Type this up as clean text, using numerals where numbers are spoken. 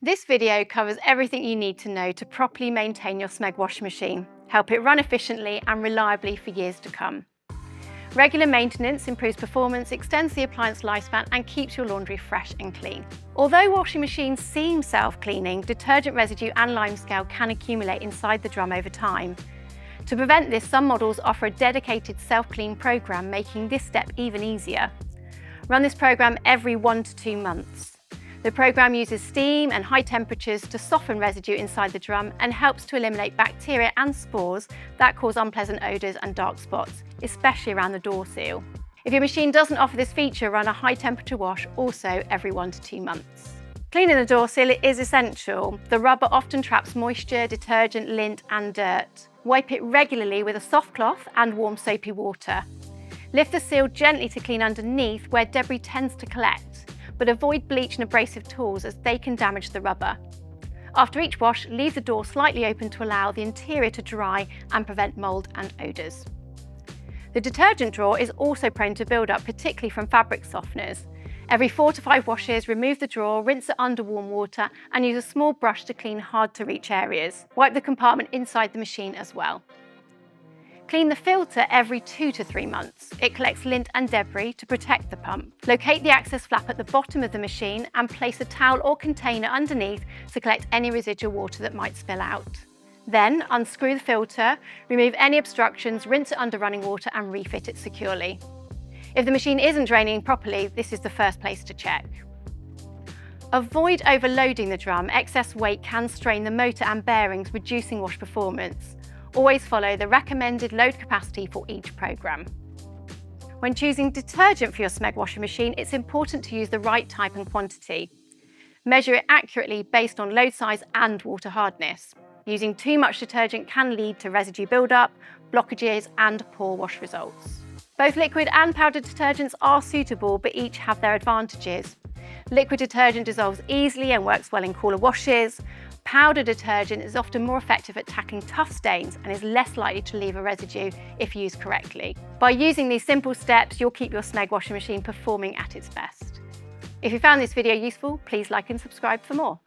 This video covers everything you need to know to properly maintain your Smeg washing machine, help it run efficiently and reliably for years to come. Regular maintenance improves performance, extends the appliance lifespan and keeps your laundry fresh and clean. Although washing machines seem self-cleaning, detergent residue and limescale can accumulate inside the drum over time. To prevent this, some models offer a dedicated self-clean program, making this step even easier. Run this program every 1 to 2 months. The program uses steam and high temperatures to soften residue inside the drum and helps to eliminate bacteria and spores that cause unpleasant odours and dark spots, especially around the door seal. If your machine doesn't offer this feature, run a high temperature wash also every 1 to 2 months. Cleaning the door seal is essential. The rubber often traps moisture, detergent, lint and dirt. Wipe it regularly with a soft cloth and warm soapy water. Lift the seal gently to clean underneath where debris tends to collect, but avoid bleach and abrasive tools as they can damage the rubber. After each wash, leave the door slightly open to allow the interior to dry and prevent mould and odours. The detergent drawer is also prone to build up, particularly from fabric softeners. Every 4 to 5 washes, remove the drawer, rinse it under warm water and use a small brush to clean hard to reach areas. Wipe the compartment inside the machine as well. Clean the filter every 2 to 3 months. It collects lint and debris to protect the pump. Locate the access flap at the bottom of the machine and place a towel or container underneath to collect any residual water that might spill out. Then unscrew the filter, remove any obstructions, rinse it under running water and refit it securely. If the machine isn't draining properly, this is the first place to check. Avoid overloading the drum. Excess weight can strain the motor and bearings, reducing wash performance. Always follow the recommended load capacity for each program. When choosing detergent for your Smeg washing machine, it's important to use the right type and quantity. Measure it accurately based on load size and water hardness. Using too much detergent can lead to residue buildup, blockages and poor wash results. Both liquid and powdered detergents are suitable, but each have their advantages. Liquid detergent dissolves easily and works well in cooler washes. Powder detergent is often more effective at tackling tough stains and is less likely to leave a residue if used correctly. By using these simple steps, you'll keep your Smeg washing machine performing at its best. If you found this video useful, please like and subscribe for more.